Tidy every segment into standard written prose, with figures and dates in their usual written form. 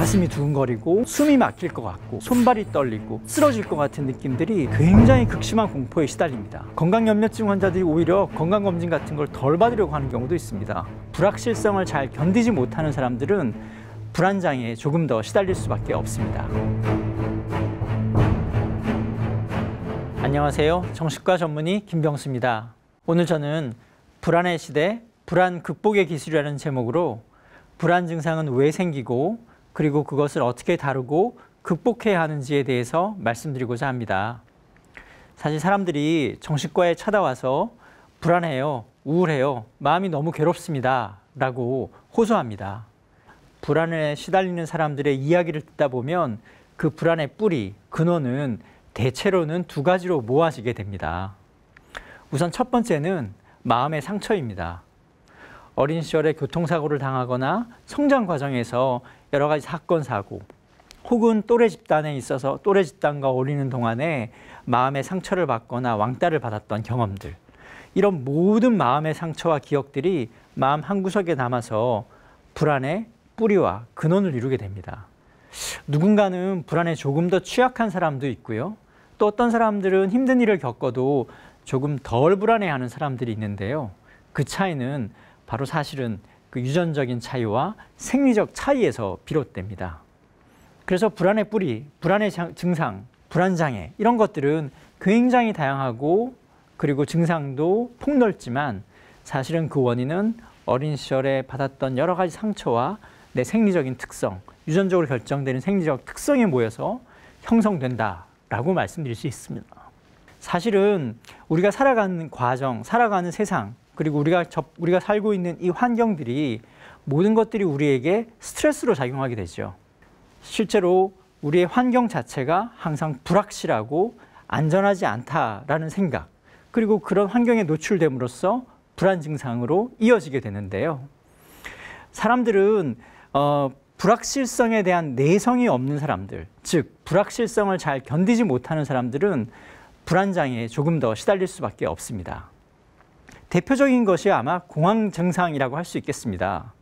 가슴이 두근거리고 숨이 막힐 것 같고 손발이 떨리고 쓰러질 것 같은 느낌들이 굉장히 극심한 공포에 시달립니다. 건강염려증 환자들이 오히려 건강검진 같은 걸 덜 받으려고 하는 경우도 있습니다. 불확실성을 잘 견디지 못하는 사람들은 불안장애에 조금 더 시달릴 수밖에 없습니다. 안녕하세요. 정신과 전문의 김병수입니다. 오늘 저는 불안의 시대, 불안 극복의 기술이라는 제목으로 불안 증상은 왜 생기고 그리고 그것을 어떻게 다루고 극복해야 하는지에 대해서 말씀드리고자 합니다. 사실 사람들이 정신과에 찾아와서 불안해요, 우울해요, 마음이 너무 괴롭습니다 라고 호소합니다. 불안에 시달리는 사람들의 이야기를 듣다 보면 그 불안의 뿌리, 근원은 대체로는 두 가지로 모아지게 됩니다. 우선 첫 번째는 마음의 상처입니다. 어린 시절에 교통사고를 당하거나 성장 과정에서 여러 가지 사건, 사고 혹은 또래 집단에 있어서 또래 집단과 어울리는 동안에 마음의 상처를 받거나 왕따를 받았던 경험들, 이런 모든 마음의 상처와 기억들이 마음 한구석에 남아서 불안의 뿌리와 근원을 이루게 됩니다. 누군가는 불안에 조금 더 취약한 사람도 있고요. 또 어떤 사람들은 힘든 일을 겪어도 조금 덜 불안해하는 사람들이 있는데요. 그 차이는 바로 사실은 그 유전적인 차이와 생리적 차이에서 비롯됩니다. 그래서 불안의 뿌리, 불안의 증상, 불안장애 이런 것들은 굉장히 다양하고 그리고 증상도 폭넓지만 사실은 그 원인은 어린 시절에 받았던 여러 가지 상처와 내 생리적인 특성, 유전적으로 결정되는 생리적 특성에 모여서 형성된다라고 말씀드릴 수 있습니다. 사실은 우리가 살아가는 과정, 살아가는 세상, 그리고 우리가 살고 있는 이 환경들이 모든 것들이 우리에게 스트레스로 작용하게 되죠. 실제로 우리의 환경 자체가 항상 불확실하고 안전하지 않다라는 생각, 그리고 그런 환경에 노출됨으로써 불안 증상으로 이어지게 되는데요. 사람들은 불확실성에 대한 내성이 없는 사람들, 즉 불확실성을 잘 견디지 못하는 사람들은 불안장애에 조금 더 시달릴 수밖에 없습니다. 대표적인 것이 아마 공황 증상이라고 할 수 있겠습니다.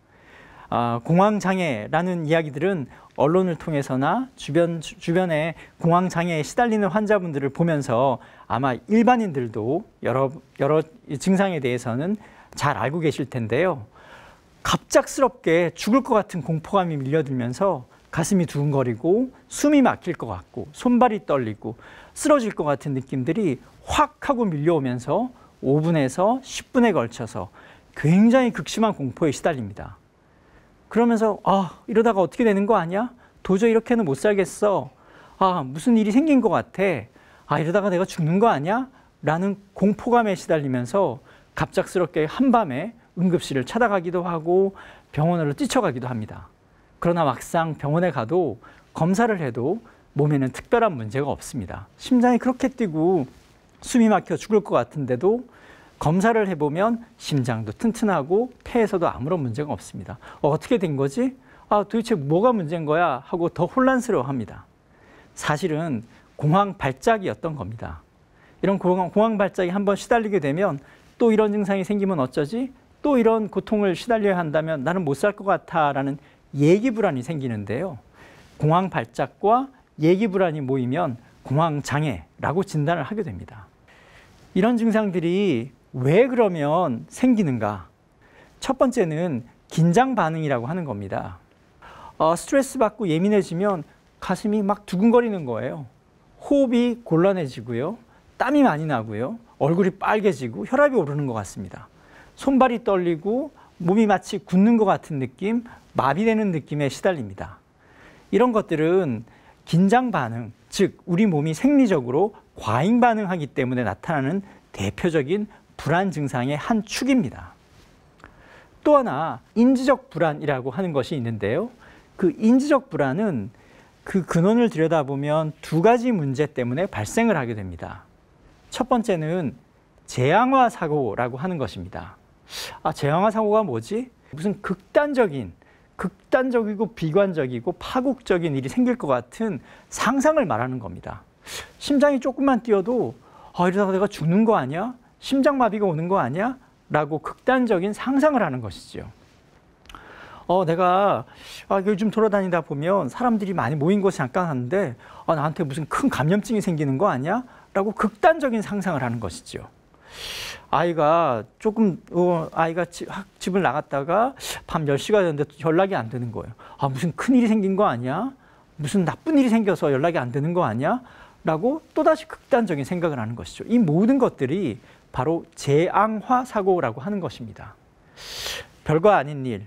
공황장애라는 이야기들은 언론을 통해서나 주변에 공황장애에 시달리는 환자분들을 보면서 아마 일반인들도 여러 증상에 대해서는 잘 알고 계실 텐데요. 갑작스럽게 죽을 것 같은 공포감이 밀려들면서 가슴이 두근거리고 숨이 막힐 것 같고 손발이 떨리고 쓰러질 것 같은 느낌들이 확 하고 밀려오면서 5분에서 10분에 걸쳐서 굉장히 극심한 공포에 시달립니다. 그러면서 이러다가 어떻게 되는 거 아니야? 도저히 이렇게는 못 살겠어. 무슨 일이 생긴 것 같아. 이러다가 내가 죽는 거 아니야? 라는 공포감에 시달리면서 갑작스럽게 한밤에 응급실을 찾아가기도 하고 병원으로 뛰쳐가기도 합니다. 그러나 막상 병원에 가도 검사를 해도 몸에는 특별한 문제가 없습니다. 심장이 그렇게 뛰고 숨이 막혀 죽을 것 같은데도 검사를 해보면 심장도 튼튼하고 폐에서도 아무런 문제가 없습니다. 어떻게 된 거지? 도대체 뭐가 문제인 거야? 하고 더 혼란스러워합니다. 사실은 공황 발작이었던 겁니다. 이런 공황 발작이 한번 시달리게 되면 또 이런 증상이 생기면 어쩌지? 또 이런 고통을 시달려야 한다면 나는 못 살 것 같아 라는 예기불안이 생기는데요. 공황 발작과 예기불안이 모이면 공황장애라고 진단을 하게 됩니다. 이런 증상들이 왜 그러면 생기는가? 첫 번째는 긴장 반응이라고 하는 겁니다. 스트레스 받고 예민해지면 가슴이 막 두근거리는 거예요. 호흡이 곤란해지고요. 땀이 많이 나고요. 얼굴이 빨개지고 혈압이 오르는 것 같습니다. 손발이 떨리고 몸이 마치 굳는 것 같은 느낌, 마비되는 느낌에 시달립니다. 이런 것들은 긴장 반응, 즉 우리 몸이 생리적으로 과잉 반응하기 때문에 나타나는 대표적인 불안 증상의 한 축입니다. 또 하나 인지적 불안이라고 하는 것이 있는데요. 그 인지적 불안은 그 근원을 들여다보면 두 가지 문제 때문에 발생을 하게 됩니다. 첫 번째는 재앙화 사고라고 하는 것입니다. 재앙화 사고가 뭐지? 무슨 극단적이고 비관적이고 파국적인 일이 생길 것 같은 상상을 말하는 겁니다. 심장이 조금만 뛰어도 이러다가 내가 죽는 거 아니야? 심장마비가 오는 거 아니야? 라고 극단적인 상상을 하는 것이죠. 내가 요즘 돌아다니다 보면 사람들이 많이 모인 곳에 잠깐 왔는데 나한테 무슨 큰 감염증이 생기는 거 아니야? 라고 극단적인 상상을 하는 것이죠. 아이가 집을 나갔다가 밤 10시가 됐는데 연락이 안 되는 거예요. 무슨 큰일이 생긴 거 아니야? 무슨 나쁜 일이 생겨서 연락이 안 되는 거 아니야? 라고 또다시 극단적인 생각을 하는 것이죠. 이 모든 것들이 바로 재앙화 사고라고 하는 것입니다. 별거 아닌 일,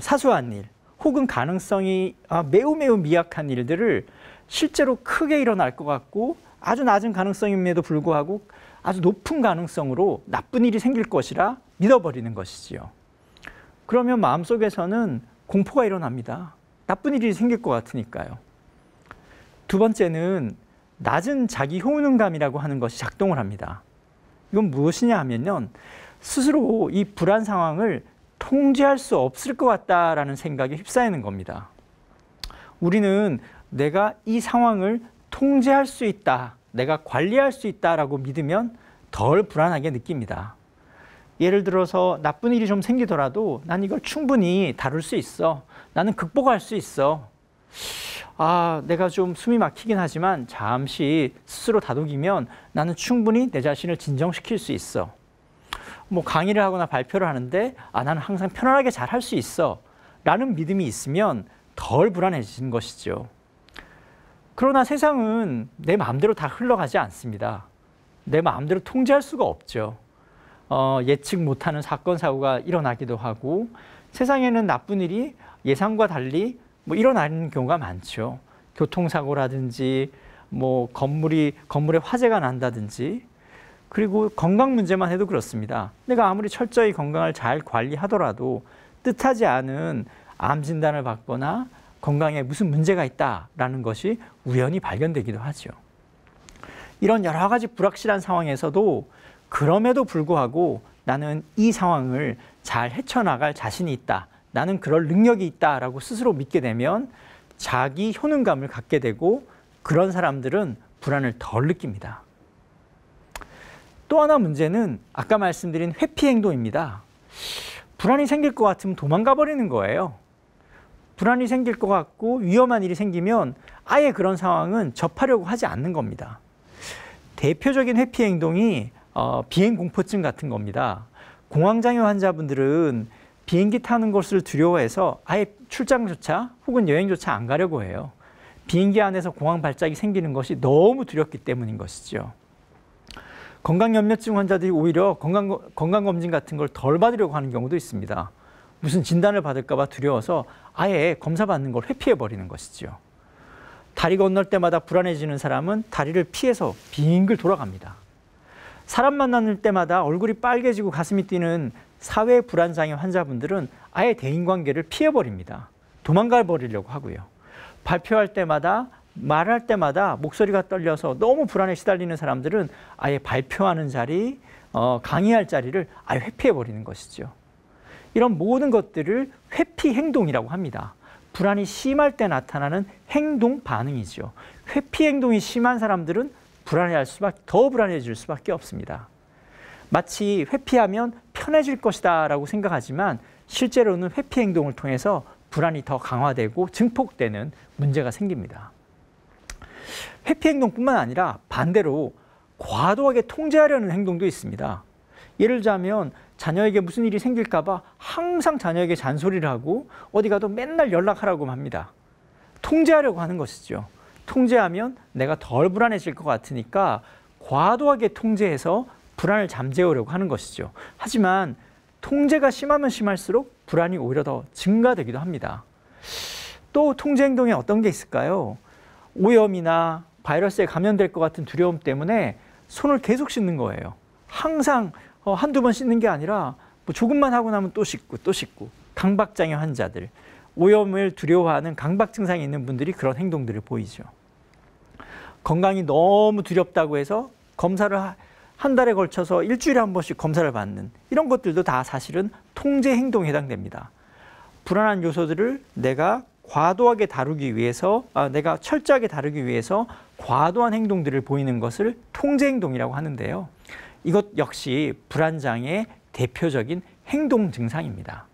사소한 일, 혹은 가능성이 매우 미약한 일들을 실제로 크게 일어날 것 같고 아주 낮은 가능성임에도 불구하고 아주 높은 가능성으로 나쁜 일이 생길 것이라 믿어버리는 것이지요. 그러면 마음속에서는 공포가 일어납니다. 나쁜 일이 생길 것 같으니까요. 두 번째는 낮은 자기 효능감이라고 하는 것이 작동을 합니다. 이건 무엇이냐 하면요, 스스로 이 불안 상황을 통제할 수 없을 것 같다라는 생각에 휩싸이는 겁니다. 우리는 내가 이 상황을 통제할 수 있다, 내가 관리할 수 있다라고 믿으면 덜 불안하게 느낍니다. 예를 들어서 나쁜 일이 좀 생기더라도 난 이걸 충분히 다룰 수 있어. 나는 극복할 수 있어. 내가 좀 숨이 막히긴 하지만 잠시 스스로 다독이면 나는 충분히 내 자신을 진정시킬 수 있어. 강의를 하거나 발표를 하는데 나는 항상 편안하게 잘 할 수 있어. 라는 믿음이 있으면 덜 불안해지는 것이죠. 그러나 세상은 내 마음대로 다 흘러가지 않습니다. 내 마음대로 통제할 수가 없죠. 예측 못하는 사건, 사고가 일어나기도 하고 세상에는 나쁜 일이 예상과 달리 일어나는 경우가 많죠. 교통사고라든지 건물에 화재가 난다든지, 그리고 건강 문제만 해도 그렇습니다. 내가 아무리 철저히 건강을 잘 관리하더라도 뜻하지 않은 암 진단을 받거나 건강에 무슨 문제가 있다라는 것이 우연히 발견되기도 하죠. 이런 여러 가지 불확실한 상황에서도 그럼에도 불구하고 나는 이 상황을 잘 헤쳐나갈 자신이 있다, 나는 그럴 능력이 있다라고 스스로 믿게 되면 자기 효능감을 갖게 되고 그런 사람들은 불안을 덜 느낍니다. 또 하나 문제는 아까 말씀드린 회피 행동입니다. 불안이 생길 것 같으면 도망가 버리는 거예요. 불안이 생길 것 같고 위험한 일이 생기면 아예 그런 상황은 접하려고 하지 않는 겁니다. 대표적인 회피 행동이 비행 공포증 같은 겁니다. 공황장애 환자분들은 비행기 타는 것을 두려워해서 아예 출장조차 혹은 여행조차 안 가려고 해요. 비행기 안에서 공황 발작이 생기는 것이 너무 두렵기 때문인 것이죠. 건강염려증 환자들이 오히려 건강검진 같은 걸 덜 받으려고 하는 경우도 있습니다. 무슨 진단을 받을까 봐 두려워서 아예 검사 받는 걸 회피해버리는 것이죠. 다리 건널 때마다 불안해지는 사람은 다리를 피해서 빙글 돌아갑니다. 사람 만날 때마다 얼굴이 빨개지고 가슴이 뛰는 사회 불안장애 환자분들은 아예 대인관계를 피해버립니다. 도망가 버리려고 하고요. 발표할 때마다 말할 때마다 목소리가 떨려서 너무 불안에 시달리는 사람들은 아예 발표하는 자리, 강의할 자리를 아예 회피해버리는 것이죠. 이런 모든 것들을 회피 행동이라고 합니다. 불안이 심할 때 나타나는 행동 반응이죠. 회피 행동이 심한 사람들은 더 불안해질 수밖에 없습니다. 마치 회피하면 편해질 것이다 라고 생각하지만 실제로는 회피 행동을 통해서 불안이 더 강화되고 증폭되는 문제가 생깁니다. 회피 행동뿐만 아니라 반대로 과도하게 통제하려는 행동도 있습니다. 예를 들자면 자녀에게 무슨 일이 생길까 봐 항상 자녀에게 잔소리를 하고 어디 가도 맨날 연락하라고 합니다. 통제하려고 하는 것이죠. 통제하면 내가 덜 불안해질 것 같으니까 과도하게 통제해서 불안을 잠재우려고 하는 것이죠. 하지만 통제가 심하면 심할수록 불안이 오히려 더 증가되기도 합니다. 또 통제 행동에 어떤 게 있을까요? 오염이나 바이러스에 감염될 것 같은 두려움 때문에 손을 계속 씻는 거예요. 항상 한두 번 씻는 게 아니라 조금만 하고 나면 또 씻고 또 씻고. 강박장애 환자들, 오염을 두려워하는 강박 증상이 있는 분들이 그런 행동들을 보이죠. 건강이 너무 두렵다고 해서 검사를 한 달에 걸쳐서 일주일에 한 번씩 검사를 받는 이런 것들도 다 사실은 통제 행동에 해당됩니다. 불안한 요소들을 내가 과도하게 다루기 위해서, 내가 철저하게 다루기 위해서 과도한 행동들을 보이는 것을 통제 행동이라고 하는데요. 이것 역시 불안장애의 대표적인 행동 증상입니다.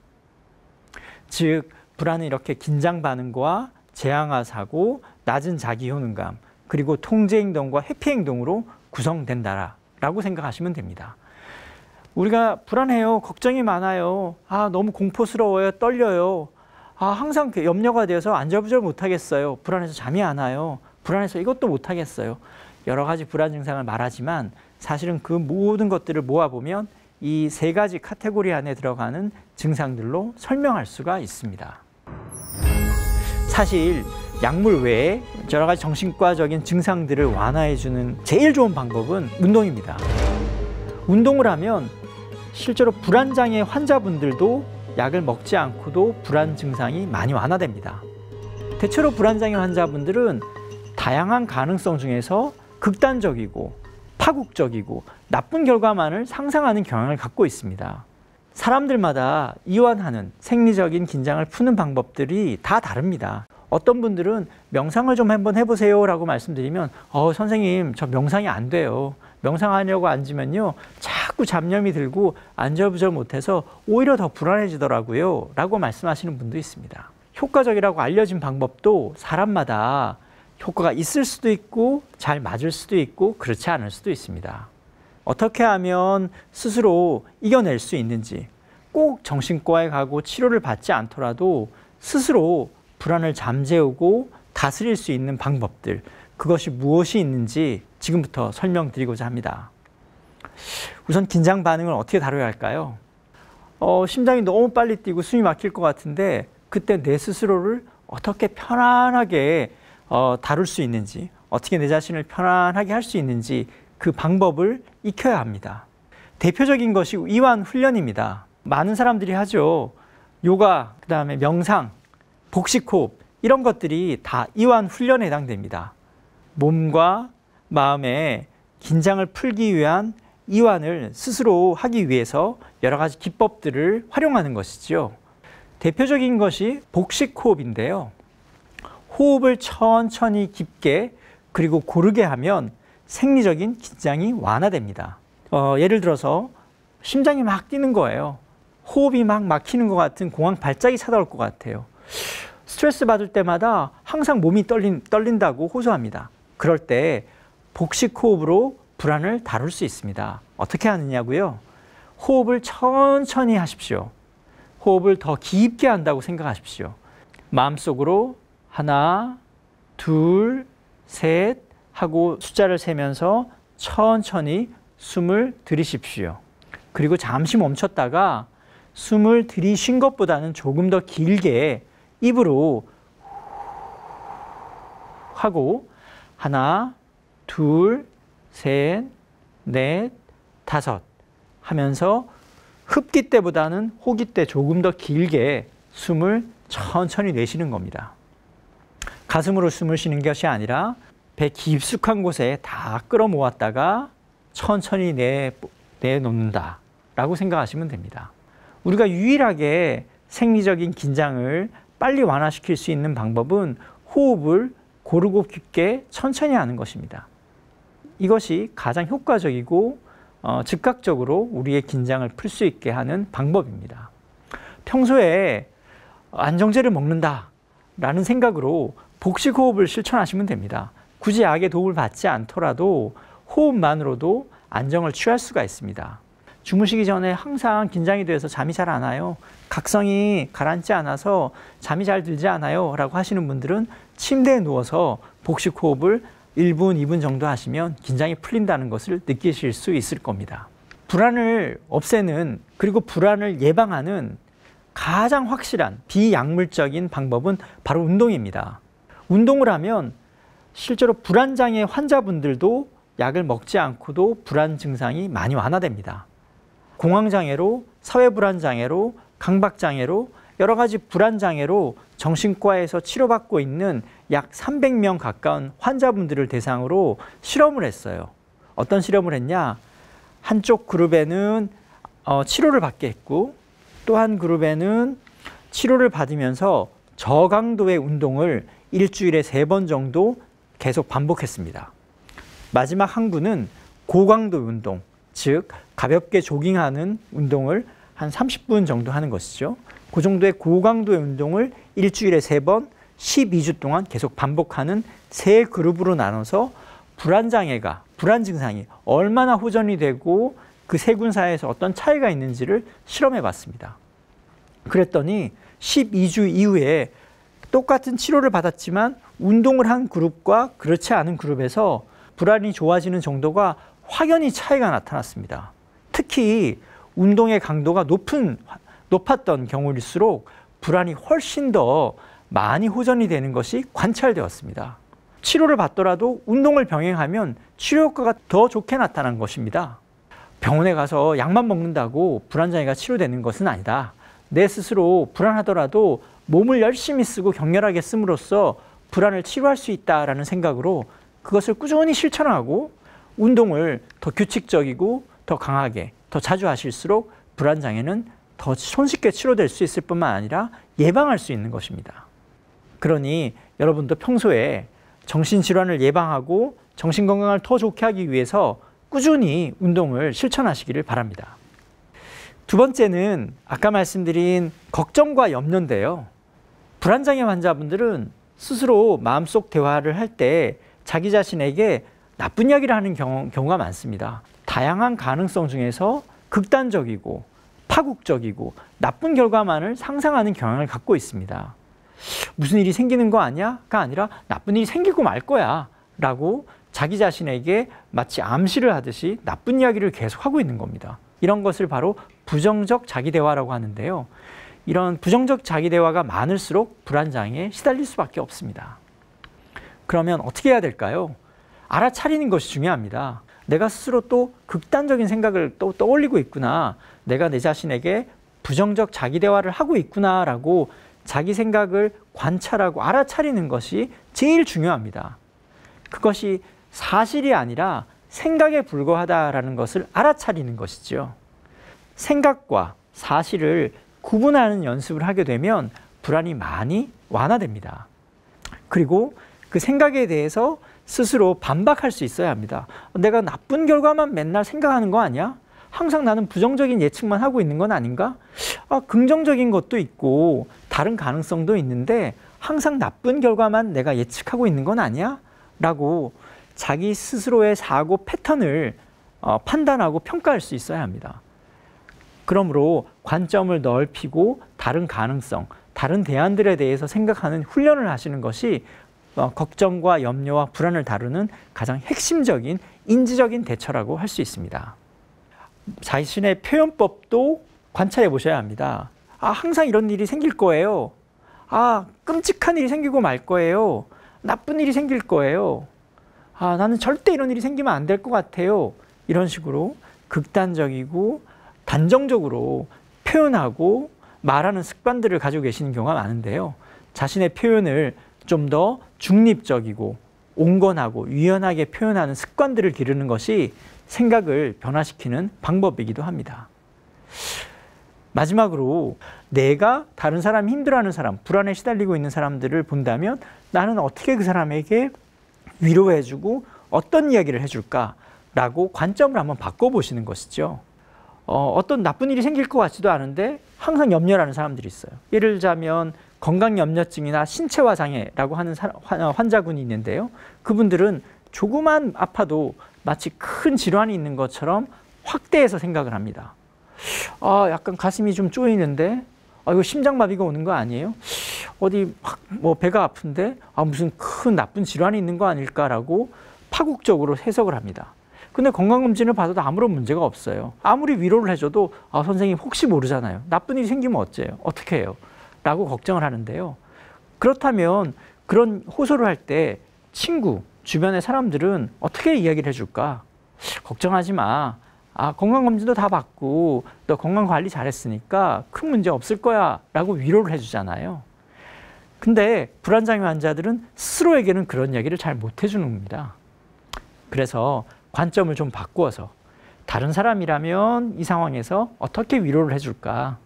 즉 불안은 이렇게 긴장 반응과 재앙화 사고, 낮은 자기 효능감, 그리고 통제 행동과 회피 행동으로 구성된다라고 생각하시면 됩니다. 우리가 불안해요, 걱정이 많아요, 너무 공포스러워요, 떨려요, 항상 염려가 되어서 안절부절 못하겠어요, 불안해서 잠이 안 와요, 불안해서 이것도 못하겠어요. 여러 가지 불안 증상을 말하지만 사실은 그 모든 것들을 모아보면 이 세 가지 카테고리 안에 들어가는 증상들로 설명할 수가 있습니다. 사실 약물 외에 여러 가지 정신과적인 증상들을 완화해주는 제일 좋은 방법은 운동입니다. 운동을 하면 실제로 불안장애 환자분들도 약을 먹지 않고도 불안 증상이 많이 완화됩니다. 대체로 불안장애 환자분들은 다양한 가능성 중에서 극단적이고 파국적이고 나쁜 결과만을 상상하는 경향을 갖고 있습니다. 사람들마다 이완하는 생리적인 긴장을 푸는 방법들이 다 다릅니다. 어떤 분들은 명상을 좀 한번 해보세요 라고 말씀드리면 선생님 저 명상이 안 돼요. 명상하려고 앉으면요 자꾸 잡념이 들고 안절부절 못해서 오히려 더 불안해지더라고요 라고 말씀하시는 분도 있습니다. 효과적이라고 알려진 방법도 사람마다 효과가 있을 수도 있고 잘 맞을 수도 있고 그렇지 않을 수도 있습니다. 어떻게 하면 스스로 이겨낼 수 있는지, 꼭 정신과에 가고 치료를 받지 않더라도 스스로 불안을 잠재우고 다스릴 수 있는 방법들, 그것이 무엇이 있는지 지금부터 설명드리고자 합니다. 우선 긴장 반응을 어떻게 다뤄야 할까요? 심장이 너무 빨리 뛰고 숨이 막힐 것 같은데 그때 내 스스로를 어떻게 편안하게 다룰 수 있는지, 어떻게 내 자신을 편안하게 할 수 있는지 그 방법을 익혀야 합니다. 대표적인 것이 이완 훈련입니다. 많은 사람들이 하죠. 요가, 그 다음에 명상, 복식호흡 이런 것들이 다 이완 훈련에 해당됩니다. 몸과 마음의 긴장을 풀기 위한 이완을 스스로 하기 위해서 여러 가지 기법들을 활용하는 것이죠. 대표적인 것이 복식호흡인데요. 호흡을 천천히 깊게 그리고 고르게 하면 생리적인 긴장이 완화됩니다. 예를 들어서 심장이 막 뛰는 거예요. 호흡이 막 막히는 것 같은 공황 발작이 찾아올 것 같아요. 스트레스 받을 때마다 항상 몸이 떨린다고 호소합니다. 그럴 때 복식호흡으로 불안을 다룰 수 있습니다. 어떻게 하느냐고요? 호흡을 천천히 하십시오. 호흡을 더 깊게 한다고 생각하십시오. 마음속으로 하나, 둘, 셋 하고 숫자를 세면서 천천히 숨을 들이십시오. 그리고 잠시 멈췄다가 숨을 들이쉰 것보다는 조금 더 길게 입으로 하고 하나, 둘, 셋, 넷, 다섯 하면서 흡기 때보다는 호기 때 조금 더 길게 숨을 천천히 내쉬는 겁니다. 가슴으로 숨을 쉬는 것이 아니라 배 깊숙한 곳에 다 끌어모았다가 천천히 내놓는다 라고 생각하시면 됩니다. 우리가 유일하게 생리적인 긴장을 빨리 완화시킬 수 있는 방법은 호흡을 고르고 깊게 천천히 하는 것입니다. 이것이 가장 효과적이고 즉각적으로 우리의 긴장을 풀 수 있게 하는 방법입니다. 평소에 안정제를 먹는다 라는 생각으로 복식호흡을 실천하시면 됩니다. 굳이 약의 도움을 받지 않더라도 호흡만으로도 안정을 취할 수가 있습니다. 주무시기 전에 항상 긴장이 돼서 잠이 잘 안 와요. 각성이 가라앉지 않아서 잠이 잘 들지 않아요 라고 하시는 분들은 침대에 누워서 복식호흡을 1분, 2분 정도 하시면 긴장이 풀린다는 것을 느끼실 수 있을 겁니다. 불안을 없애는, 그리고 불안을 예방하는 가장 확실한 비약물적인 방법은 바로 운동입니다. 운동을 하면 실제로 불안장애 환자분들도 약을 먹지 않고도 불안 증상이 많이 완화됩니다. 공황장애로, 사회불안장애로, 강박장애로 여러 가지 불안장애로 정신과에서 치료받고 있는 약 300명 가까운 환자분들을 대상으로 실험을 했어요. 어떤 실험을 했냐? 한쪽 그룹에는 치료를 받게 했고 또 한 그룹에는 치료를 받으면서 저강도의 운동을 일주일에 3번 정도 계속 반복했습니다. 마지막 한 구는 고강도 운동, 즉 가볍게 조깅하는 운동을 한 30분 정도 하는 것이죠. 그 정도의 고강도의 운동을 일주일에 3번 12주 동안 계속 반복하는 3그룹으로 나눠서 불안장애가, 불안 증상이 얼마나 호전이 되고 그 3군사에서 어떤 차이가 있는지를 실험해 봤습니다. 그랬더니 12주 이후에 똑같은 치료를 받았지만 운동을 한 그룹과 그렇지 않은 그룹에서 불안이 좋아지는 정도가 확연히 차이가 나타났습니다. 특히 운동의 강도가 높았던 경우일수록 불안이 훨씬 더 많이 호전이 되는 것이 관찰되었습니다. 치료를 받더라도 운동을 병행하면 치료 효과가 더 좋게 나타난 것입니다. 병원에 가서 약만 먹는다고 불안장애가 치료되는 것은 아니다. 내 스스로 불안하더라도 몸을 열심히 쓰고 격렬하게 씀으로써 불안을 치료할 수 있다라는 생각으로 그것을 꾸준히 실천하고 운동을 더 규칙적이고 더 강하게 더 자주 하실수록 불안장애는 더 손쉽게 치료될 수 있을 뿐만 아니라 예방할 수 있는 것입니다. 그러니 여러분도 평소에 정신질환을 예방하고 정신건강을 더 좋게 하기 위해서 꾸준히 운동을 실천하시기를 바랍니다. 두 번째는 아까 말씀드린 걱정과 염려인데요. 불안장애 환자분들은 스스로 마음속 대화를 할 때 자기 자신에게 나쁜 이야기를 하는 경우가 많습니다. 다양한 가능성 중에서 극단적이고 파국적이고 나쁜 결과만을 상상하는 경향을 갖고 있습니다. 무슨 일이 생기는 거 아니야?가 아니라 나쁜 일이 생기고 말 거야 라고 자기 자신에게 마치 암시를 하듯이 나쁜 이야기를 계속하고 있는 겁니다. 이런 것을 바로 부정적 자기대화라고 하는데요. 이런 부정적 자기대화가 많을수록 불안장애에 시달릴 수밖에 없습니다. 그러면 어떻게 해야 될까요? 알아차리는 것이 중요합니다. 내가 스스로 또 극단적인 생각을 또 떠올리고 있구나. 내가 내 자신에게 부정적 자기대화를 하고 있구나라고 자기 생각을 관찰하고 알아차리는 것이 제일 중요합니다. 그것이 사실이 아니라 생각에 불과하다라는 것을 알아차리는 것이죠. 생각과 사실을 구분하는 연습을 하게 되면 불안이 많이 완화됩니다. 그리고 그 생각에 대해서 스스로 반박할 수 있어야 합니다. 내가 나쁜 결과만 맨날 생각하는 거 아니야? 항상 나는 부정적인 예측만 하고 있는 건 아닌가? 긍정적인 것도 있고 다른 가능성도 있는데 항상 나쁜 결과만 내가 예측하고 있는 건 아니야? 라고 자기 스스로의 사고 패턴을 판단하고 평가할 수 있어야 합니다. 그러므로 관점을 넓히고 다른 가능성, 다른 대안들에 대해서 생각하는 훈련을 하시는 것이 걱정과 염려와 불안을 다루는 가장 핵심적인 인지적인 대처라고 할 수 있습니다. 자신의 표현법도 관찰해 보셔야 합니다. 항상 이런 일이 생길 거예요. 끔찍한 일이 생기고 말 거예요. 나쁜 일이 생길 거예요. 나는 절대 이런 일이 생기면 안 될 것 같아요. 이런 식으로 극단적이고 단정적으로 표현하고 말하는 습관들을 가지고 계시는 경우가 많은데요. 자신의 표현을 좀 더 중립적이고 온건하고 유연하게 표현하는 습관들을 기르는 것이 생각을 변화시키는 방법이기도 합니다. 마지막으로 내가 다른 사람이 힘들어하는 사람, 불안에 시달리고 있는 사람들을 본다면 나는 어떻게 그 사람에게 위로해주고 어떤 이야기를 해줄까라고 관점을 한번 바꿔보시는 것이죠. 어떤 나쁜 일이 생길 것 같지도 않은데 항상 염려하는 사람들이 있어요. 예를 들자면 건강염려증이나 신체화 장애라고 하는 환자군이 있는데요. 그분들은 조그만 아파도 마치 큰 질환이 있는 것처럼 확대해서 생각을 합니다. 약간 가슴이 좀 쪼이는데 이거 심장마비가 오는 거 아니에요? 어디 배가 아픈데 무슨 큰 나쁜 질환이 있는 거 아닐까라고 파국적으로 해석을 합니다. 근데 건강검진을 받아도 아무런 문제가 없어요. 아무리 위로를 해줘도 선생님 혹시 모르잖아요. 나쁜 일이 생기면 어째요? 어떻게 해요? 라고 걱정을 하는데요. 그렇다면 그런 호소를 할 때 친구, 주변의 사람들은 어떻게 이야기를 해줄까? 걱정하지 마. 건강검진도 다 받고 너 건강관리 잘했으니까 큰 문제 없을 거야 라고 위로를 해주잖아요. 근데 불안장애 환자들은 스스로에게는 그런 이야기를 잘 못 해주는 겁니다. 그래서 관점을 좀 바꾸어서 다른 사람이라면 이 상황에서 어떻게 위로를 해줄까?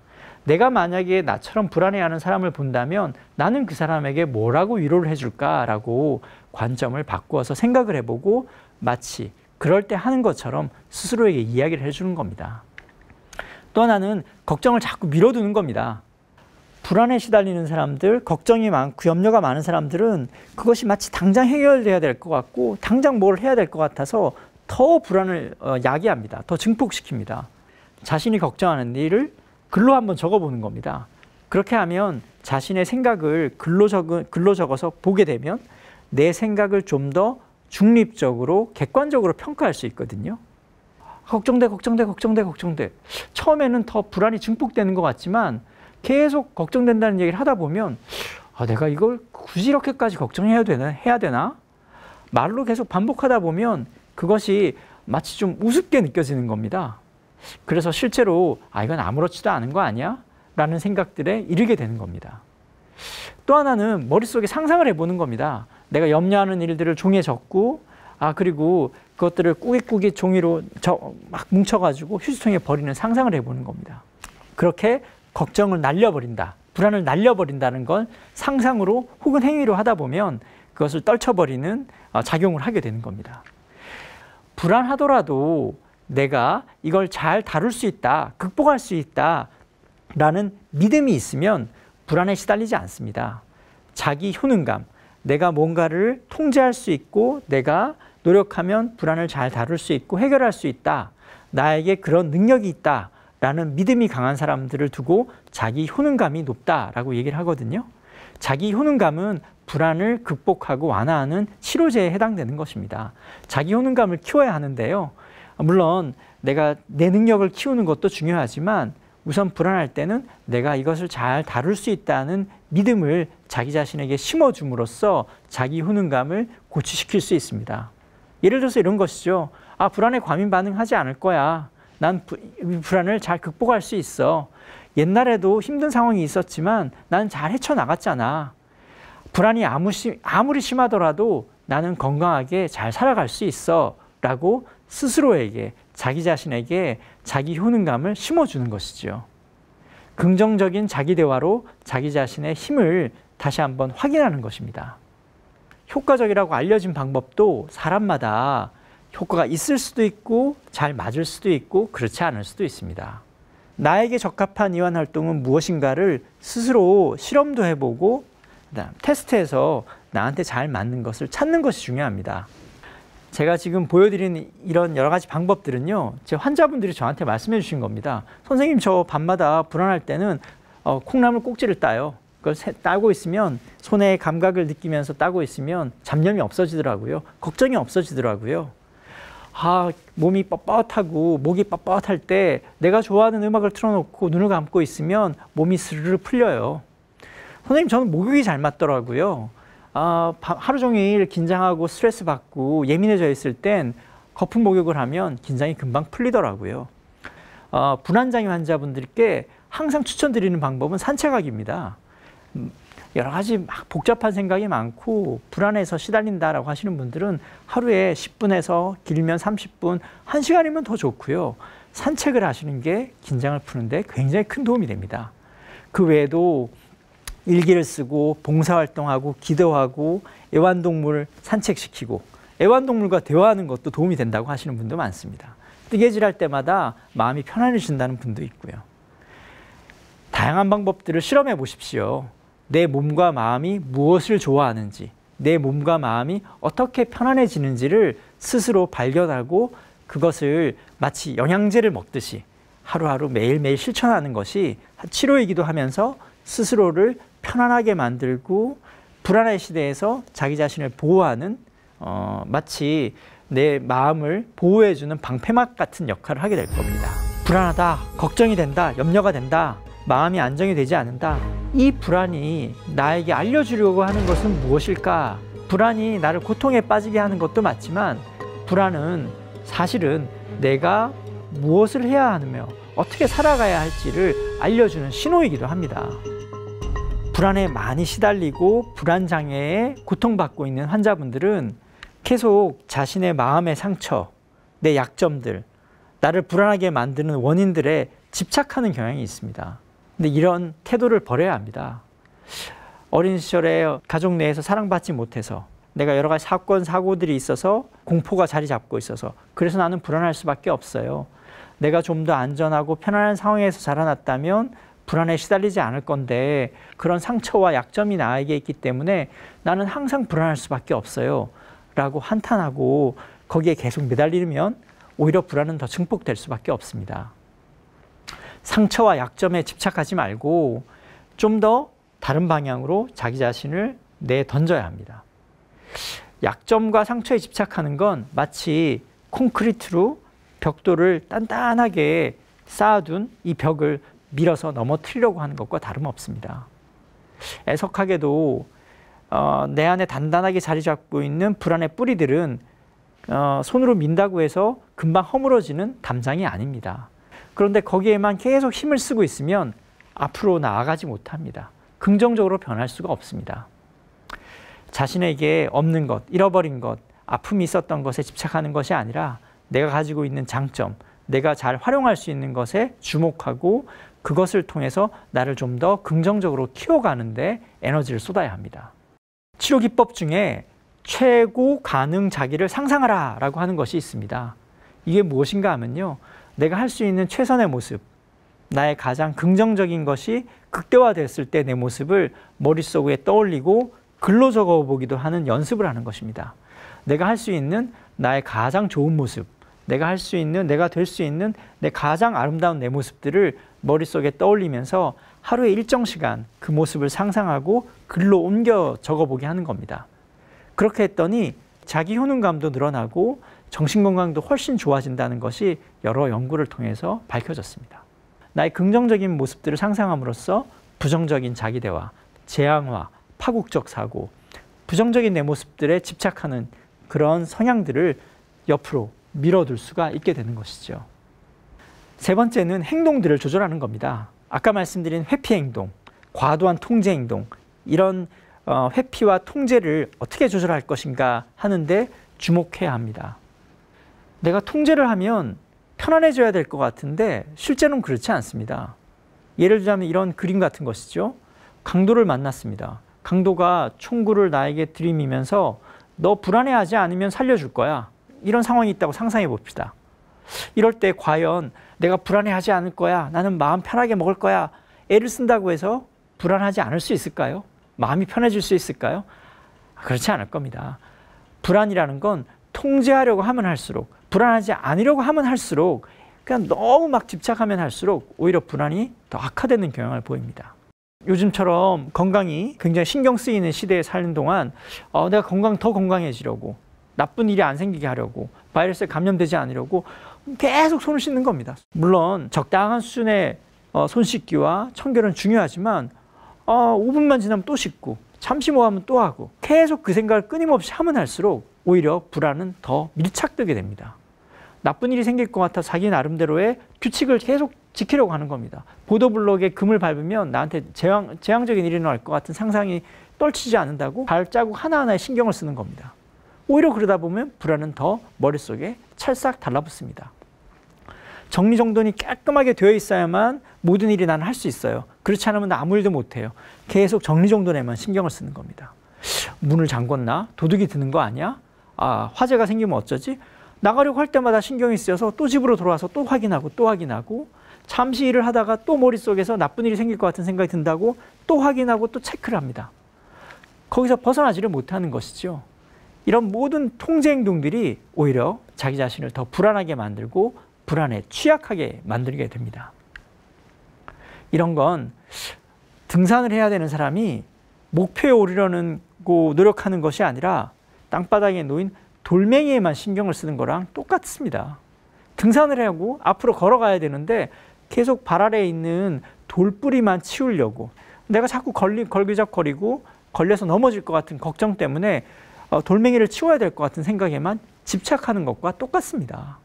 내가 만약에 나처럼 불안해하는 사람을 본다면 나는 그 사람에게 뭐라고 위로를 해줄까라고 관점을 바꾸어서 생각을 해보고 마치 그럴 때 하는 것처럼 스스로에게 이야기를 해주는 겁니다. 또 하나는 걱정을 자꾸 미뤄두는 겁니다. 불안에 시달리는 사람들, 걱정이 많고 염려가 많은 사람들은 그것이 마치 당장 해결돼야 될 것 같고 당장 뭘 해야 될 것 같아서 더 불안을 야기합니다. 더 증폭시킵니다. 자신이 걱정하는 일을 글로 한번 적어보는 겁니다. 그렇게 하면 자신의 생각을 글로 적어서 보게 되면 내 생각을 좀 더 중립적으로 객관적으로 평가할 수 있거든요. 걱정돼. 처음에는 더 불안이 증폭되는 것 같지만 계속 걱정된다는 얘기를 하다 보면 내가 이걸 굳이 이렇게까지 걱정해야 되나? 말로 계속 반복하다 보면 그것이 마치 좀 우습게 느껴지는 겁니다. 그래서 실제로 이건 아무렇지도 않은 거 아니야? 라는 생각들에 이르게 되는 겁니다. 또 하나는 머릿속에 상상을 해보는 겁니다. 내가 염려하는 일들을 종이에 적고 그리고 그것들을 꾸깃꾸깃 종이로 막 뭉쳐가지고 휴지통에 버리는 상상을 해보는 겁니다. 그렇게 걱정을 날려버린다, 불안을 날려버린다는 건 상상으로 혹은 행위로 하다 보면 그것을 떨쳐버리는 작용을 하게 되는 겁니다. 불안하더라도 내가 이걸 잘 다룰 수 있다, 극복할 수 있다 라는 믿음이 있으면 불안에 시달리지 않습니다. 자기 효능감, 내가 뭔가를 통제할 수 있고 내가 노력하면 불안을 잘 다룰 수 있고 해결할 수 있다, 나에게 그런 능력이 있다 라는 믿음이 강한 사람들을 두고 자기 효능감이 높다라고 얘기를 하거든요. 자기 효능감은 불안을 극복하고 완화하는 치료제에 해당되는 것입니다. 자기 효능감을 키워야 하는데요. 물론 내가 내 능력을 키우는 것도 중요하지만 우선 불안할 때는 내가 이것을 잘 다룰 수 있다는 믿음을 자기 자신에게 심어줌으로써 자기 효능감을 고취시킬 수 있습니다. 예를 들어서 이런 것이죠. 불안에 과민 반응하지 않을 거야. 난 불안을 잘 극복할 수 있어. 옛날에도 힘든 상황이 있었지만 난 잘 헤쳐나갔잖아. 불안이 아무리 심하더라도 나는 건강하게 잘 살아갈 수 있어 라고 스스로에게, 자기 자신에게 자기 효능감을 심어주는 것이죠. 긍정적인 자기 대화로 자기 자신의 힘을 다시 한번 확인하는 것입니다. 효과적이라고 알려진 방법도 사람마다 효과가 있을 수도 있고 잘 맞을 수도 있고 그렇지 않을 수도 있습니다. 나에게 적합한 이완 활동은 무엇인가를 스스로 실험도 해보고 그다음 테스트해서 나한테 잘 맞는 것을 찾는 것이 중요합니다. 제가 지금 보여드리는 이런 여러 가지 방법들은요, 제 환자분들이 저한테 말씀해 주신 겁니다. 선생님, 저 밤마다 불안할 때는 콩나물 꼭지를 따요. 그걸 따고 있으면 손의 감각을 느끼면서 따고 있으면 잡념이 없어지더라고요. 걱정이 없어지더라고요. 몸이 뻣뻣하고 목이 뻣뻣할 때 내가 좋아하는 음악을 틀어놓고 눈을 감고 있으면 몸이 스르르 풀려요. 선생님, 저는 목욕이 잘 맞더라고요. 하루 종일 긴장하고 스트레스 받고 예민해져 있을 땐 거품 목욕을 하면 긴장이 금방 풀리더라고요. 불안장애 환자분들께 항상 추천드리는 방법은 산책하기입니다. 여러 가지 막 복잡한 생각이 많고 불안해서 시달린다라고 하시는 분들은 하루에 10분에서 길면 30분, 1시간이면 더 좋고요. 산책을 하시는 게 긴장을 푸는데 굉장히 큰 도움이 됩니다. 그 외에도 일기를 쓰고 봉사활동하고 기도하고 애완동물 산책시키고 애완동물과 대화하는 것도 도움이 된다고 하시는 분도 많습니다. 뜨개질할 때마다 마음이 편안해진다는 분도 있고요. 다양한 방법들을 실험해 보십시오. 내 몸과 마음이 무엇을 좋아하는지, 내 몸과 마음이 어떻게 편안해지는지를 스스로 발견하고 그것을 마치 영양제를 먹듯이 하루하루 매일매일 실천하는 것이 치료이기도 하면서 스스로를 편안하게 만들고 불안의 시대에서 자기 자신을 보호하는 마치 내 마음을 보호해주는 방패막 같은 역할을 하게 될 겁니다. 불안하다, 걱정이 된다, 염려가 된다, 마음이 안정이 되지 않는다. 이 불안이 나에게 알려주려고 하는 것은 무엇일까? 불안이 나를 고통에 빠지게 하는 것도 맞지만 불안은 사실은 내가 무엇을 해야 하며 어떻게 살아가야 할지를 알려주는 신호이기도 합니다. 불안에 많이 시달리고 불안장애에 고통받고 있는 환자분들은 계속 자신의 마음의 상처, 내 약점들, 나를 불안하게 만드는 원인들에 집착하는 경향이 있습니다. 근데 이런 태도를 버려야 합니다. 어린 시절에 가족 내에서 사랑받지 못해서 내가 여러 가지 사건, 사고들이 있어서 공포가 자리 잡고 있어서 그래서 나는 불안할 수밖에 없어요. 내가 좀 더 안전하고 편안한 상황에서 자라났다면 불안에 시달리지 않을 건데 그런 상처와 약점이 나에게 있기 때문에 나는 항상 불안할 수밖에 없어요 라고 한탄하고 거기에 계속 매달리면 오히려 불안은 더 증폭될 수밖에 없습니다. 상처와 약점에 집착하지 말고 좀 더 다른 방향으로 자기 자신을 내던져야 합니다. 약점과 상처에 집착하는 건 마치 콘크리트로 벽돌을 단단하게 쌓아둔 이 벽을 밀어서 넘어뜨리려고 하는 것과 다름없습니다. 애석하게도 내 안에 단단하게 자리 잡고 있는 불안의 뿌리들은 손으로 민다고 해서 금방 허물어지는 담장이 아닙니다. 그런데 거기에만 계속 힘을 쓰고 있으면 앞으로 나아가지 못합니다. 긍정적으로 변할 수가 없습니다. 자신에게 없는 것, 잃어버린 것, 아픔이 있었던 것에 집착하는 것이 아니라 내가 가지고 있는 장점, 내가 잘 활용할 수 있는 것에 주목하고 그것을 통해서 나를 좀 더 긍정적으로 키워가는 데 에너지를 쏟아야 합니다. 치료 기법 중에 최고 가능 자기를 상상하라 라고 하는 것이 있습니다. 이게 무엇인가 하면요, 내가 할 수 있는 최선의 모습, 나의 가장 긍정적인 것이 극대화됐을 때 내 모습을 머릿속에 떠올리고 글로 적어보기도 하는 연습을 하는 것입니다. 내가 할 수 있는 나의 가장 좋은 모습, 내가 할 수 있는, 내가 될 수 있는 내 가장 아름다운 내 모습들을 머릿속에 떠올리면서 하루에 일정 시간 그 모습을 상상하고 글로 옮겨 적어보게 하는 겁니다. 그렇게 했더니 자기 효능감도 늘어나고 정신건강도 훨씬 좋아진다는 것이 여러 연구를 통해서 밝혀졌습니다. 나의 긍정적인 모습들을 상상함으로써 부정적인 자기대화, 재앙화, 파국적 사고, 부정적인 내 모습들에 집착하는 그런 성향들을 옆으로 밀어둘 수가 있게 되는 것이죠. 세 번째는 행동들을 조절하는 겁니다. 아까 말씀드린 회피 행동, 과도한 통제 행동, 이런 회피와 통제를 어떻게 조절할 것인가 하는데 주목해야 합니다. 내가 통제를 하면 편안해져야 될 것 같은데 실제로는 그렇지 않습니다. 예를 들자면 이런 그림 같은 것이죠. 강도를 만났습니다. 강도가 총구를 나에게 들이미면서 너 불안해하지 않으면 살려줄 거야. 이런 상황이 있다고 상상해 봅시다. 이럴 때 과연 내가 불안해하지 않을 거야. 나는 마음 편하게 먹을 거야. 애를 쓴다고 해서 불안하지 않을 수 있을까요? 마음이 편해질 수 있을까요? 그렇지 않을 겁니다. 불안이라는 건 통제하려고 하면 할수록, 불안하지 않으려고 하면 할수록, 그냥 너무 막 집착하면 할수록 오히려 불안이 더 악화되는 경향을 보입니다. 요즘처럼 건강이 굉장히 신경 쓰이는 시대에 사는 동안 내가 더 건강해지려고, 나쁜 일이 안 생기게 하려고, 바이러스에 감염되지 않으려고 계속 손을 씻는 겁니다. 물론 적당한 수준의 손 씻기와 청결은 중요하지만 5분만 지나면 또 씻고 잠시 뭐 하면 또 하고 계속 그 생각을 끊임없이 하면 할수록 오히려 불안은 더 밀착되게 됩니다. 나쁜 일이 생길 것 같아 자기 나름대로의 규칙을 계속 지키려고 하는 겁니다. 보도블록에 금을 밟으면 나한테 재앙적인 일이 일어날 것 같은 상상이 떨치지 않는다고 발자국 하나하나에 신경을 쓰는 겁니다. 오히려 그러다 보면 불안은 더 머릿속에 찰싹 달라붙습니다. 정리정돈이 깔끔하게 되어 있어야만 모든 일이 나는 할 수 있어요. 그렇지 않으면 나 아무 일도 못해요. 계속 정리정돈에만 신경을 쓰는 겁니다. 문을 잠궜나? 도둑이 드는 거 아니야? 화재가 생기면 어쩌지? 나가려고 할 때마다 신경이 쓰여서 또 집으로 돌아와서 또 확인하고 잠시 일을 하다가 또 머릿속에서 나쁜 일이 생길 것 같은 생각이 든다고 또 확인하고 또 체크를 합니다. 거기서 벗어나지를 못하는 것이죠. 이런 모든 통제 행동들이 오히려 자기 자신을 더 불안하게 만들고 불안에 취약하게 만들게 됩니다. 이런 건 등산을 해야 되는 사람이 목표에 오르려는 노력하는 것이 아니라 땅바닥에 놓인 돌멩이에만 신경을 쓰는 거랑 똑같습니다. 등산을 하고 앞으로 걸어가야 되는데 계속 발 아래에 있는 돌뿌리만 치우려고, 내가 자꾸 걸기적거리고 걸려서 넘어질 것 같은 걱정 때문에 돌멩이를 치워야 될 것 같은 생각에만 집착하는 것과 똑같습니다.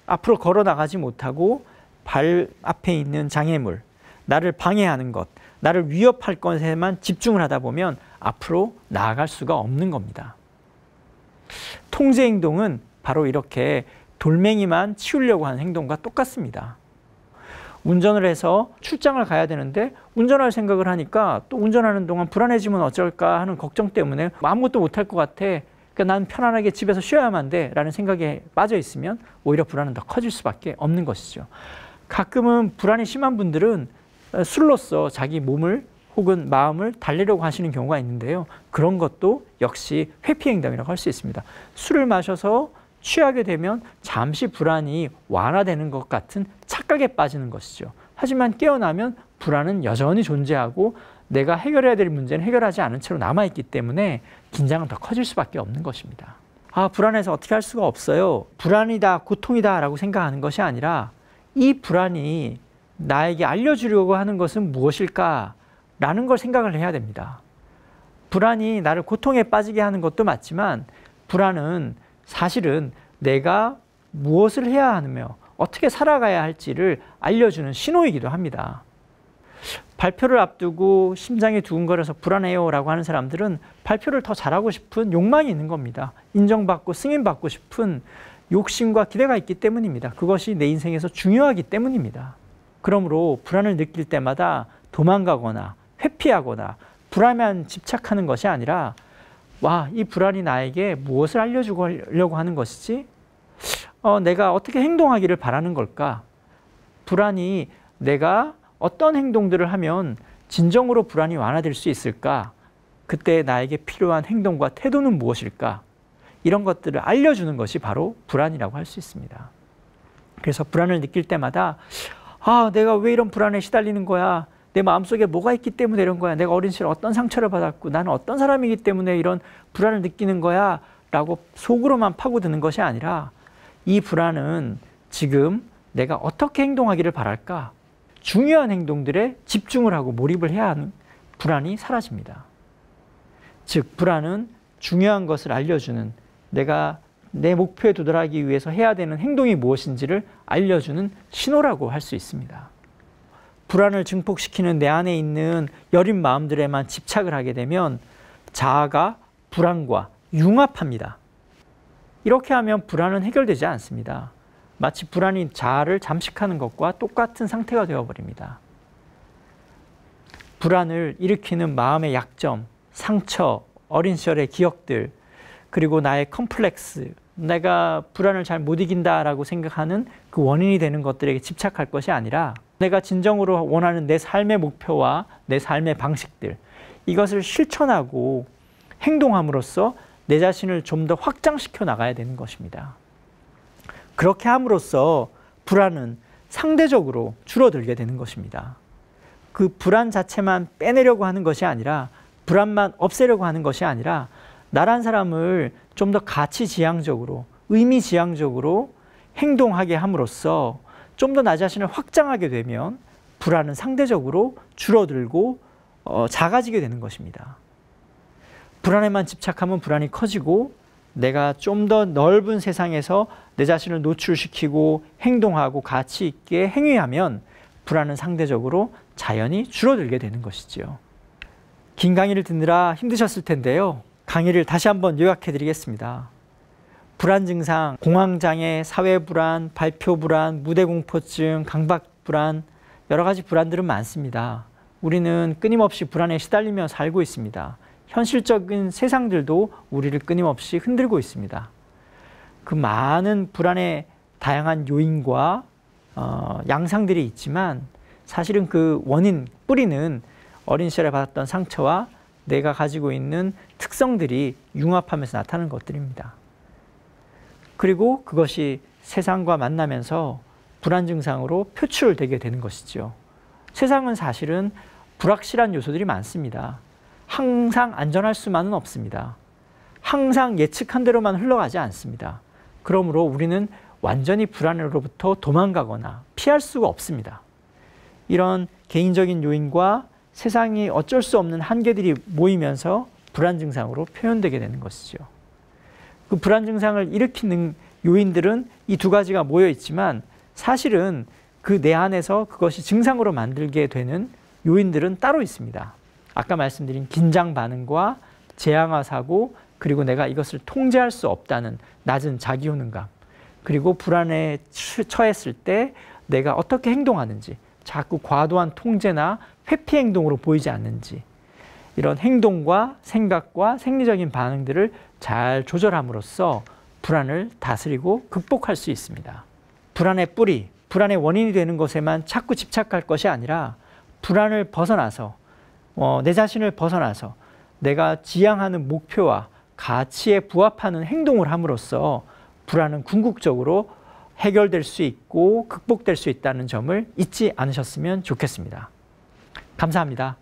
앞으로 걸어 나가지 못하고 발 앞에 있는 장애물, 나를 방해하는 것, 나를 위협할 것에만 집중을 하다 보면 앞으로 나아갈 수가 없는 겁니다. 통제 행동은 바로 이렇게 돌멩이만 치우려고 하는 행동과 똑같습니다. 운전을 해서 출장을 가야 되는데 운전할 생각을 하니까 또 운전하는 동안 불안해지면 어쩔까 하는 걱정 때문에 아무것도 못할 것 같아. 그러니까 난 편안하게 집에서 쉬어야만 돼 라는 생각에 빠져 있으면 오히려 불안은 더 커질 수밖에 없는 것이죠. 가끔은 불안이 심한 분들은 술로써 자기 몸을 혹은 마음을 달래려고 하시는 경우가 있는데요. 그런 것도 역시 회피 행동이라고 할 수 있습니다. 술을 마셔서 취하게 되면 잠시 불안이 완화되는 것 같은 착각에 빠지는 것이죠. 하지만 깨어나면 불안은 여전히 존재하고 내가 해결해야 될 문제는 해결하지 않은 채로 남아있기 때문에 긴장은 더 커질 수밖에 없는 것입니다. 불안해서 어떻게 할 수가 없어요. 불안이다, 고통이다 라고 생각하는 것이 아니라 이 불안이 나에게 알려주려고 하는 것은 무엇일까 라는 걸 생각을 해야 됩니다. 불안이 나를 고통에 빠지게 하는 것도 맞지만 불안은 사실은 내가 무엇을 해야 하며 어떻게 살아가야 할지를 알려주는 신호이기도 합니다. 발표를 앞두고 심장이 두근거려서 불안해요 라고 하는 사람들은 발표를 더 잘하고 싶은 욕망이 있는 겁니다. 인정받고 승인받고 싶은 욕심과 기대가 있기 때문입니다. 그것이 내 인생에서 중요하기 때문입니다. 그러므로 불안을 느낄 때마다 도망가거나 회피하거나 불안에만 집착하는 것이 아니라 이 불안이 나에게 무엇을 알려주려고 하는 것이지? 내가 어떻게 행동하기를 바라는 걸까? 불안이 내가 어떤 행동들을 하면 진정으로 불안이 완화될 수 있을까? 그때 나에게 필요한 행동과 태도는 무엇일까? 이런 것들을 알려주는 것이 바로 불안이라고 할 수 있습니다. 그래서 불안을 느낄 때마다 내가 왜 이런 불안에 시달리는 거야? 내 마음속에 뭐가 있기 때문에 이런 거야? 내가 어린 시절 어떤 상처를 받았고 나는 어떤 사람이기 때문에 이런 불안을 느끼는 거야? 라고 속으로만 파고드는 것이 아니라 이 불안은 지금 내가 어떻게 행동하기를 바랄까? 중요한 행동들에 집중을 하고 몰입을 해야 하는 불안이 사라집니다. 즉 불안은 중요한 것을 알려주는, 내가 내 목표에 도달하기 위해서 해야 되는 행동이 무엇인지를 알려주는 신호라고 할 수 있습니다. 불안을 증폭시키는 내 안에 있는 여린 마음들에만 집착을 하게 되면 자아가 불안과 융합합니다. 이렇게 하면 불안은 해결되지 않습니다. 마치 불안이 자아를 잠식하는 것과 똑같은 상태가 되어버립니다. 불안을 일으키는 마음의 약점, 상처, 어린 시절의 기억들, 그리고 나의 컴플렉스, 내가 불안을 잘 못 이긴다라고 생각하는 그 원인이 되는 것들에게 집착할 것이 아니라 내가 진정으로 원하는 내 삶의 목표와 내 삶의 방식들, 이것을 실천하고 행동함으로써 내 자신을 좀 더 확장시켜 나가야 되는 것입니다. 그렇게 함으로써 불안은 상대적으로 줄어들게 되는 것입니다. 그 불안 자체만 빼내려고 하는 것이 아니라, 불안만 없애려고 하는 것이 아니라 나란 사람을 좀 더 가치지향적으로, 의미지향적으로 행동하게 함으로써 좀 더 나 자신을 확장하게 되면 불안은 상대적으로 줄어들고 작아지게 되는 것입니다. 불안에만 집착하면 불안이 커지고 내가 좀 더 넓은 세상에서 내 자신을 노출시키고 행동하고 가치 있게 행위하면 불안은 상대적으로 자연히 줄어들게 되는 것이지요. 긴 강의를 듣느라 힘드셨을 텐데요. 강의를 다시 한번 요약해 드리겠습니다. 불안 증상, 공황장애, 사회불안, 발표불안, 무대공포증, 강박불안, 여러 가지 불안들은 많습니다. 우리는 끊임없이 불안에 시달리며 살고 있습니다. 현실적인 세상들도 우리를 끊임없이 흔들고 있습니다. 그 많은 불안의 다양한 요인과 양상들이 있지만 사실은 그 원인, 뿌리는 어린 시절에 받았던 상처와 내가 가지고 있는 특성들이 융합하면서 나타나는 것들입니다. 그리고 그것이 세상과 만나면서 불안 증상으로 표출되게 되는 것이죠. 세상은 사실은 불확실한 요소들이 많습니다. 항상 안전할 수만은 없습니다. 항상 예측한 대로만 흘러가지 않습니다. 그러므로 우리는 완전히 불안으로부터 도망가거나 피할 수가 없습니다. 이런 개인적인 요인과 세상이 어쩔 수 없는 한계들이 모이면서 불안 증상으로 표현되게 되는 것이죠. 그 불안 증상을 일으키는 요인들은 이 두 가지가 모여 있지만 사실은 그 내 안에서 그것이 증상으로 만들게 되는 요인들은 따로 있습니다. 아까 말씀드린 긴장 반응과 재앙화 사고, 그리고 내가 이것을 통제할 수 없다는 낮은 자기 효능감, 그리고 불안에 처했을 때 내가 어떻게 행동하는지, 자꾸 과도한 통제나 회피 행동으로 보이지 않는지, 이런 행동과 생각과 생리적인 반응들을 잘 조절함으로써 불안을 다스리고 극복할 수 있습니다. 불안의 뿌리, 불안의 원인이 되는 것에만 자꾸 집착할 것이 아니라 불안을 벗어나서 내 자신을 벗어나서 내가 지향하는 목표와 가치에 부합하는 행동을 함으로써 불안은 궁극적으로 해결될 수 있고 극복될 수 있다는 점을 잊지 않으셨으면 좋겠습니다. 감사합니다.